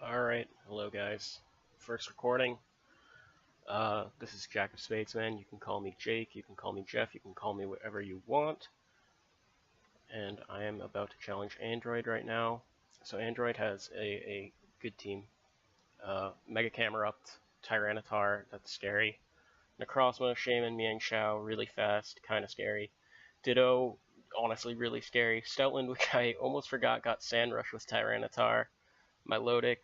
Alright, hello guys. First recording. This is Jack of Spades, man. You can call me Jake, you can call me Jeff, you can call me whatever you want. And I am about to challenge Android right now. So Android has a good team. Mega Camerupt, Tyranitar, that's scary. Necrozma, Shaman, Miang Shao, really fast, kinda scary. Ditto, honestly really scary. Stoutland, which I almost forgot, got Sand Rush with Tyranitar. Milotic,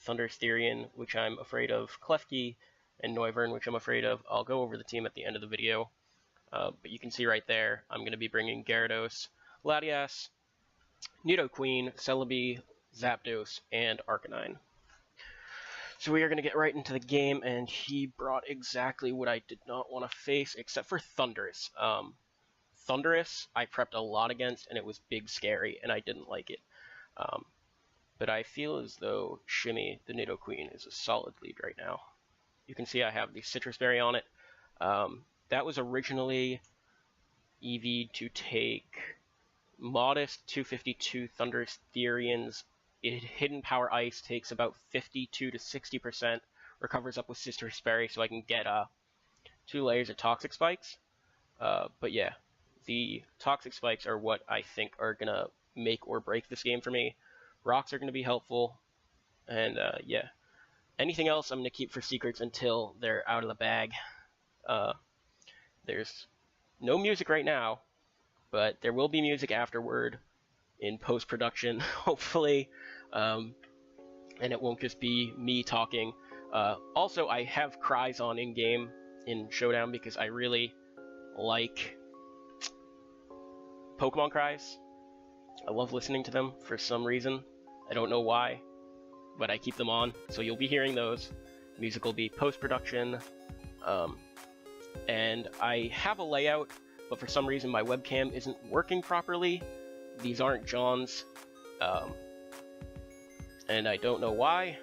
Thunder's Therian, which I'm afraid of, Klefki, and Noivern, which I'm afraid of. I'll go over the team at the end of the video, but you can see right there, I'm going to be bringing Gyarados, Latias, Nidoqueen, Celebi, Zapdos, and Arcanine. So we are going to get right into the game, and he brought exactly what I did not want to face, except for Thundurus. Thundurus, I prepped a lot against, and it was big scary, and I didn't like it. But I feel as though Shimmy, the Nidoqueen, is a solid lead right now. You can see I have the Citrus Berry on it. That was originally EV'd to take modest 252 Thunder's Therians. Hidden Power Ice takes about 52 to 60%, recovers up with Citrus Berry, so I can get 2 layers of Toxic Spikes. But yeah, the Toxic Spikes are what I think are going to make or break this game for me. Rocks are going to be helpful, and yeah. Anything else I'm going to keep for secrets until they're out of the bag. There's no music right now, but there will be music afterward in post-production, hopefully, and it won't just be me talking. Also, I have cries on in-game in Showdown because I really like Pokemon cries. I love listening to them for some reason. I don't know why, but I keep them on, so you'll be hearing those. Music will be post-production, and I have a layout, but for some reason my webcam isn't working properly. These aren't John's, and I don't know why.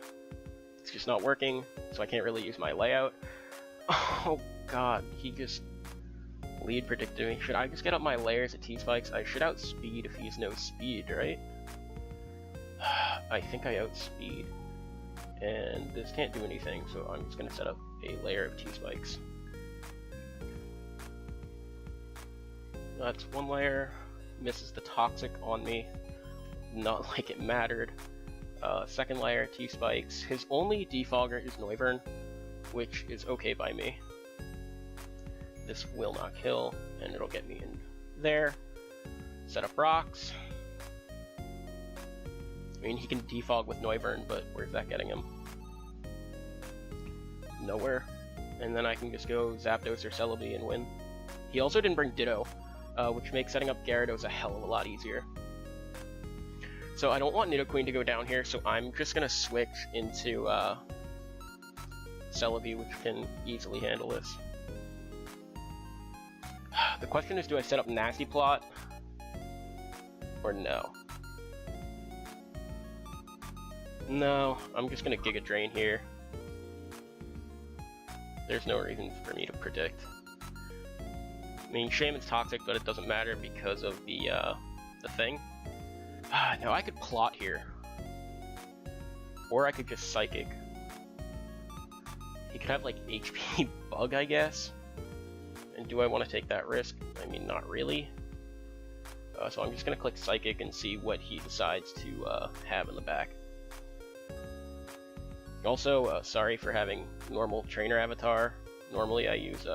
It's just not working, so I can't really use my layout. Oh god, he just lead predicted me. Should I just get up my layers at T-Spikes? I should outspeed if he has no speed, right? I think I outspeed. And this can't do anything, so I'm just going to set up a layer of T-Spikes. That's one layer. Misses the Toxic on me. Not like it mattered. Second layer, T-Spikes. His only defogger is Noivern, which is okay by me. This will not kill, and it'll get me in there. Set up rocks. I mean, he can defog with Noivern, but where's that getting him? Nowhere. And then I can just go Zapdos or Celebi and win. He also didn't bring Ditto, which makes setting up Gyarados a hell of a lot easier. So I don't want Nidoqueen to go down here, so I'm just going to switch into Celebi, which can easily handle this. The question is, do I set up Nasty Plot or no? No, I'm just gonna Giga Drain here. There's no reason for me to predict. I mean, Shaman's toxic, but it doesn't matter because of the thing. Now I could Plot here, or I could just Psychic. He could have like HP Bug, I guess. And do I want to take that risk? I mean, not really. So I'm just going to click Psychic and see what he decides to have in the back. Also, sorry for having normal trainer avatar. Normally I use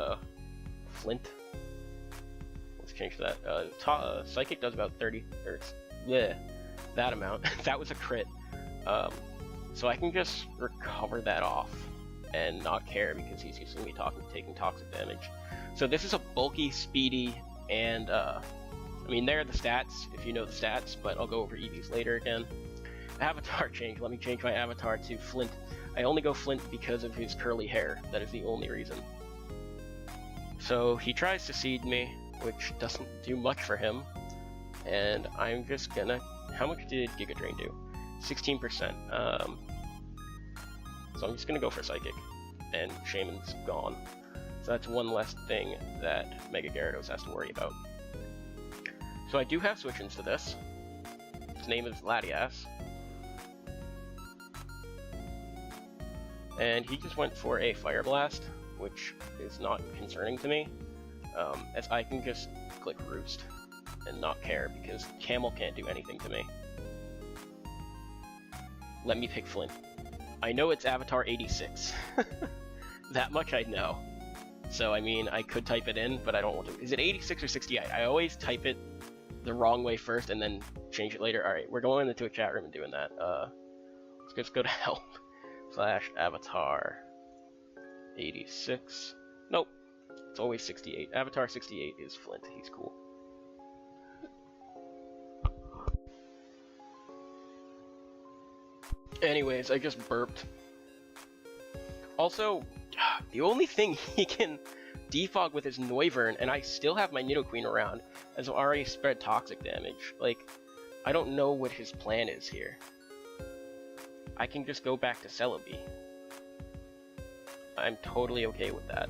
Flint. Let's change that. Psychic does about 30, or bleh, that amount. That was a crit. So I can just recover that off and not care because he's used to me taking toxic damage. So this is a bulky, speedy, and I mean, there are the stats, if you know the stats, but I'll go over EVs later again. Avatar change. Let me change my avatar to Flint. I only go Flint because of his curly hair. That is the only reason. So he tries to seed me, which doesn't do much for him. And I'm just gonna... How much did Giga Drain do? 16%. So I'm just gonna go for Psychic. And Shaman's gone. So that's one less thing that Mega Gyarados has to worry about. So I do have switch-ins to this. His name is Latias. And he just went for a Fire Blast, which is not concerning to me, as I can just click Roost and not care, because Camel can't do anything to me. Let me pick Flint. I know it's Avatar 86. That much I know. So, I mean, I could type it in, but I don't want to. Is it 86 or 68? I always type it the wrong way first and then change it later. Alright, we're going into a chat room and doing that. Let's just go to help. / Avatar 86. Nope. It's always 68. Avatar 68 is Flint. He's cool. Anyways, I just burped. Also, the only thing he can defog with is Noivern, and I still have my Nidoqueen around, as I've already spread toxic damage. Like, I don't know what his plan is here. I can just go back to Celebi. I'm totally okay with that.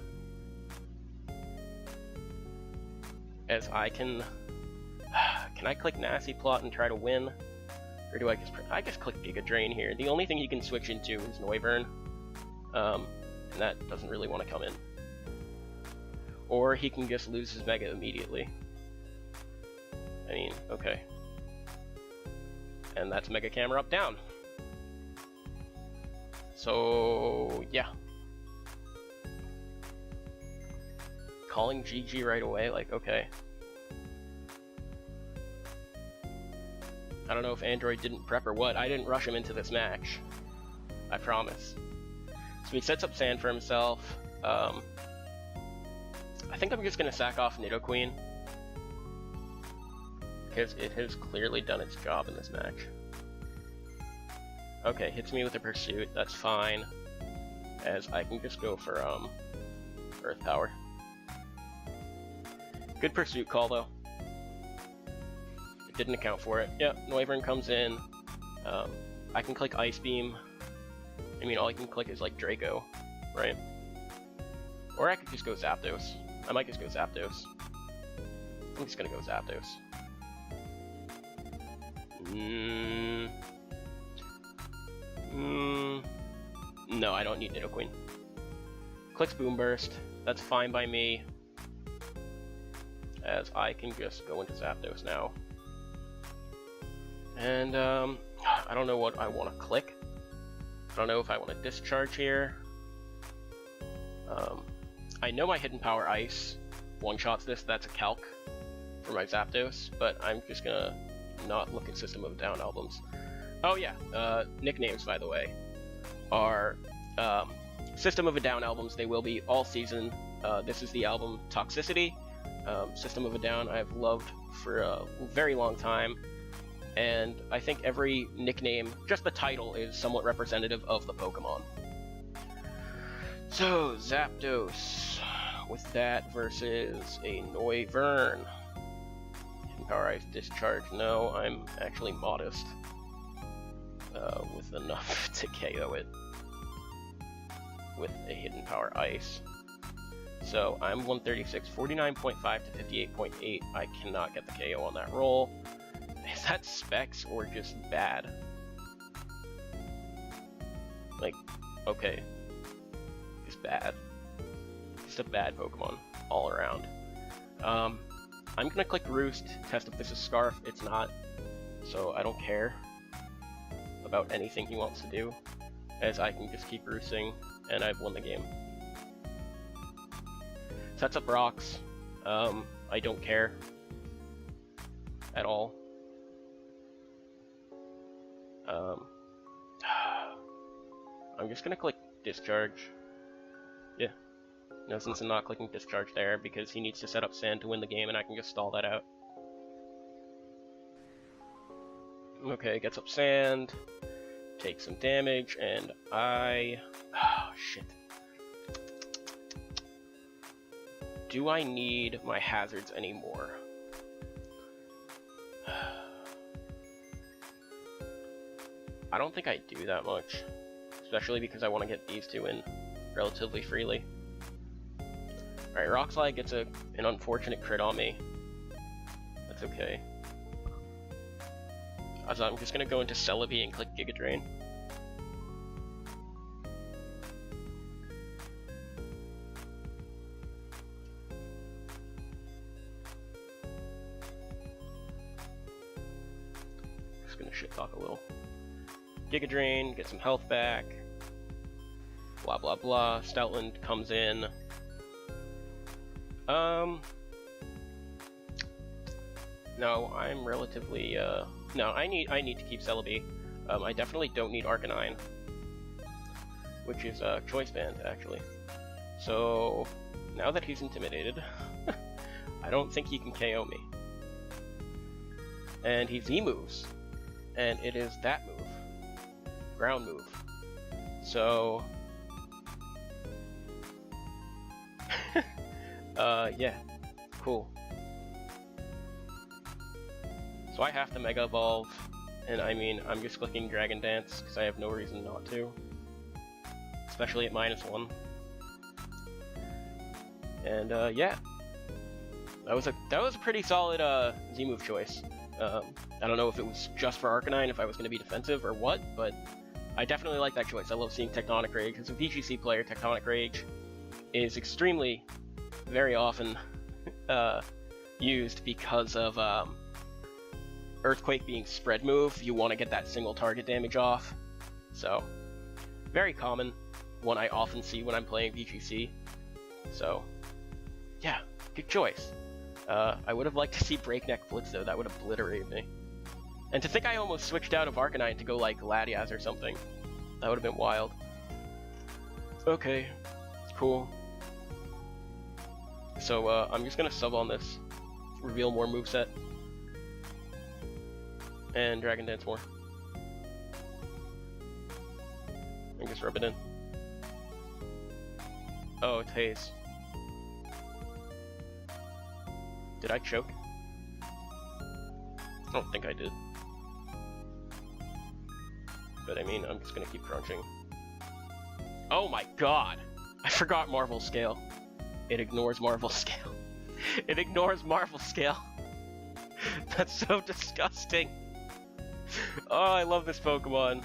As I can... Can I click Nasty Plot and try to win? Or do I just click Giga Drain here? The only thing he can switch into is Noivern. And that doesn't really want to come in. Or he can just lose his Mega immediately. I mean, okay. And that's Mega Camera up down. So, yeah. Calling GG right away, like, okay. I don't know if Android didn't prep or what. I didn't rush him into this match. I promise. So he sets up Sand for himself. I think I'm just going to sack off Nidoqueen, because it has clearly done its job in this match. Okay, hits me with a Pursuit, that's fine, as I can just go for Earth Power. Good Pursuit call though. It didn't account for it. Yep, Noivern comes in. I can click Ice Beam. I mean, all I can click is like Draco, right? Or I could just go Zapdos. I might just go Zapdos. I'm just gonna go Zapdos. No, I don't need Nidoqueen. Clicks Boom Burst. That's fine by me, as I can just go into Zapdos now. And I don't know what I want to click. I don't know if I want to Discharge here. I know my Hidden Power Ice one-shots this, that's a calc for my Zapdos, but I'm just gonna not look at System of a Down albums. Oh yeah, nicknames, by the way, are System of a Down albums. They will be all season. This is the album Toxicity. System of a Down I've loved for a very long time, and I think every nickname, just the title, is somewhat representative of the Pokemon. So, Zapdos with that versus a Noivern. Hidden Power Ice Discharge. No, I'm actually modest with enough to KO it with a Hidden Power Ice. So I'm 136, 49.5 to 58.8. I cannot get the KO on that roll. Is that specs or just bad? Like, okay. It's bad. Just a bad Pokemon all around. I'm gonna click Roost, test if this is Scarf. It's not, so I don't care about anything he wants to do, as I can just keep roosting, and I've won the game. Sets up rocks. I don't care at all. I'm just gonna click Discharge. Yeah. No sense in not clicking Discharge there, because he needs to set up Sand to win the game, and I can just stall that out. Okay, gets up Sand, takes some damage, and oh shit. Do I need my hazards anymore? I don't think I do that much, especially because I want to get these two in relatively freely. Alright, Rock Slide gets an unfortunate crit on me. That's okay. So I'm just gonna go into Celebi and click Giga Drain. little Giga Drain, get some health back. Blah blah blah. Stoutland comes in. No, I'm relatively no, I need to keep Celebi. I definitely don't need Arcanine, which is Choice Band actually. So now that he's intimidated, I don't think he can KO me. And he Z-moves, and it is that move, ground move. So yeah, cool. So I have to Mega Evolve, and I mean, I'm just clicking Dragon Dance because I have no reason not to, especially at -1. And yeah, that was a pretty solid Z-move choice. I don't know if it was just for Arcanine, if I was going to be defensive or what, but I definitely like that choice. I love seeing Tectonic Rage. As a VGC player, Tectonic Rage is extremely, very often used because of Earthquake being spread move. You want to get that single target damage off. So, very common, one I often see when I'm playing VGC. So, yeah, good choice. I would have liked to see Breakneck Blitz though, that would obliterate me. And to think I almost switched out of Arcanine to go like Latias or something, that would have been wild. Okay, cool. So I'm just gonna sub on this, reveal more moveset, and Dragon Dance more. And just rub it in. Oh, it's Haze. Did I choke? I don't think I did. But I mean, I'm just gonna keep crunching. Oh my god! I forgot Marvel Scale. It ignores Marvel Scale. It ignores Marvel Scale. That's so disgusting. Oh, I love this Pokemon.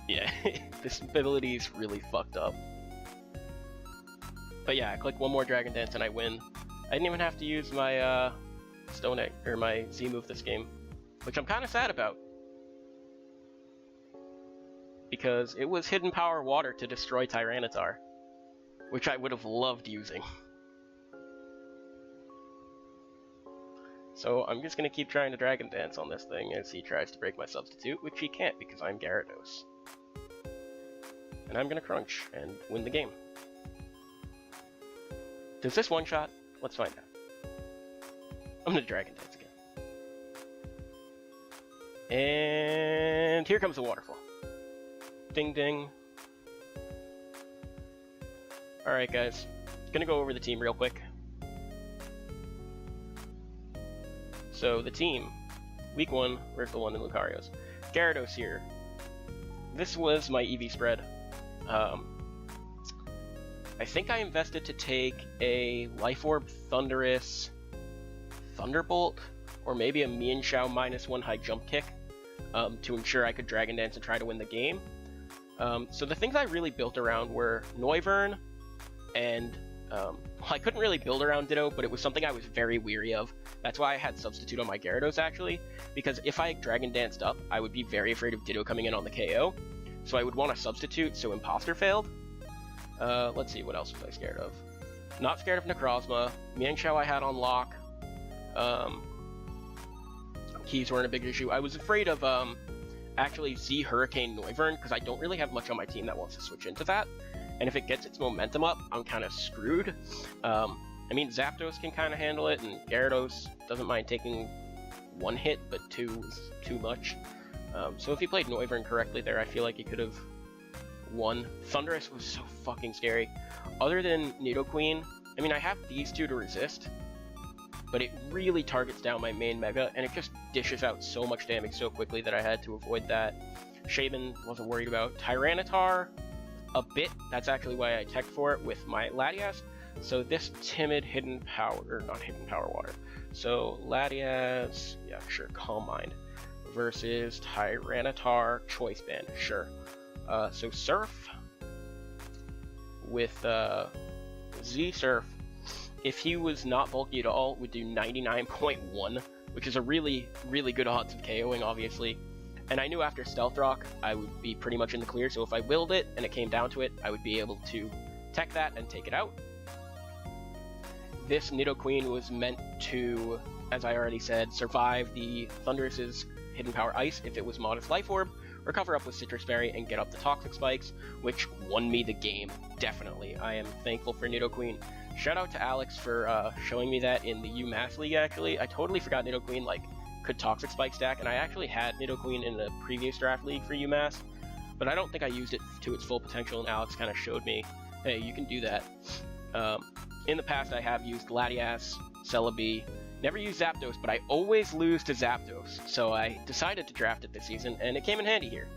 Yeah, this ability is really fucked up. But yeah, I click one more Dragon Dance and I win. I didn't even have to use my Stone Egg or my Z move this game, which I'm kind of sad about, because it was Hidden Power Water to destroy Tyranitar, which I would have loved using. So I'm just gonna keep trying to Dragon Dance on this thing as he tries to break my substitute, which he can't because I'm Gyarados. And I'm gonna crunch and win the game. Does this one shot? Let's find out. I'm gonna Dragon Dance again. And here comes the waterfall. Ding ding. Alright guys, gonna go over the team real quick. So the team, week 1, where's the one in Lucarios? Gyarados here. This was my EV spread. I think I invested to take a Life Orb Thundurus Thunderbolt, or maybe a Mienshao -1 high jump kick, to ensure I could Dragon Dance and try to win the game. So the things I really built around were Noivern, and well, I couldn't really build around Ditto, but it was something I was very weary of. That's why I had Substitute on my Gyarados actually, because if I Dragon Danced up, I would be very afraid of Ditto coming in on the KO. So I would want to Substitute so Imposter failed. Let's see, what else was I scared of? Not scared of Necrozma. Mienshao I had on lock. Keys weren't a big issue. I was afraid of actually Z Hurricane Noivern, because I don't really have much on my team that wants to switch into that. And if it gets its momentum up, I'm kind of screwed. I mean, Zapdos can kind of handle it, and Gyarados doesn't mind taking 1 hit, but 2 is too much. So if he played Noivern correctly there, I feel like he could have won. Thundurus was so fucking scary. Other than Nidoqueen, I mean, I have these two to resist, but it really targets down my main Mega, and it just dishes out so much damage so quickly that I had to avoid that. Shaman wasn't worried about. Tyranitar, a bit. That's actually why I teched for it with my Latias. So this timid Hidden Power, or not Hidden Power Water. So Latias, yeah, sure, Calm Mind, versus Tyranitar Choice Band, sure. So Surf with Z-Surf, if he was not bulky at all, would do 99.1, which is a really, really good odds of KOing, obviously. And I knew after Stealth Rock, I would be pretty much in the clear, so if I willed it and it came down to it, I would be able to tech that and take it out. This Nidoqueen was meant to, as I already said, survive the Thunderous's Hidden Power Ice if it was Modest Life Orb, recover up with Citrus Berry, and get up the Toxic Spikes, which won me the game, definitely. I am thankful for Nidoqueen. Shout out to Alex for showing me that in the UMass League, actually. I totally forgot Nidoqueen, like, could Toxic Spike stack, and I actually had Nidoqueen in the previous draft league for UMass, but I don't think I used it to its full potential, and Alex kind of showed me, hey, you can do that. In the past, I have used Latias, Celebi, never used Zapdos, but I always lose to Zapdos, so I decided to draft it this season, and it came in handy here.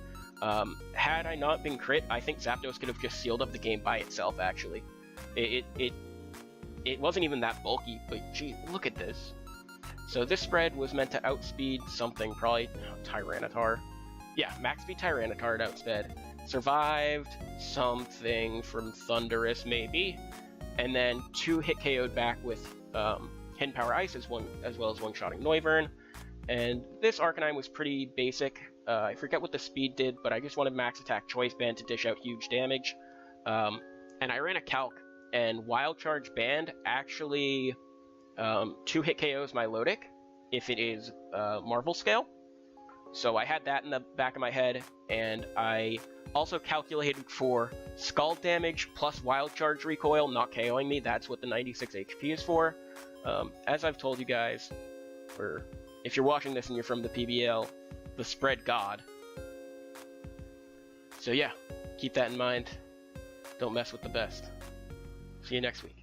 Had I not been crit, I think Zapdos could have just sealed up the game by itself, actually. It wasn't even that bulky, but gee, look at this. So this spread was meant to outspeed something, probably Tyranitar. Yeah, max speed Tyranitar it outsped. Survived something from Thundurus, maybe. And then 2 hit KO'd back with Hidden Power Ice as well as one-shotting Noivern. And this Arcanine was pretty basic. I forget what the speed did, but I just wanted max attack Choice Band to dish out huge damage. And I ran a calc, and Wild Charge Band actually 2 hit KOs my Lodic if it is Marvel Scale. So I had that in the back of my head, and I also calculated for Scald damage plus Wild Charge recoil not KOing me. That's what the 96 HP is for. As I've told you guys, or if you're watching this and you're from the PBL, the spread god. So yeah, keep that in mind. Don't mess with the best. See you next week.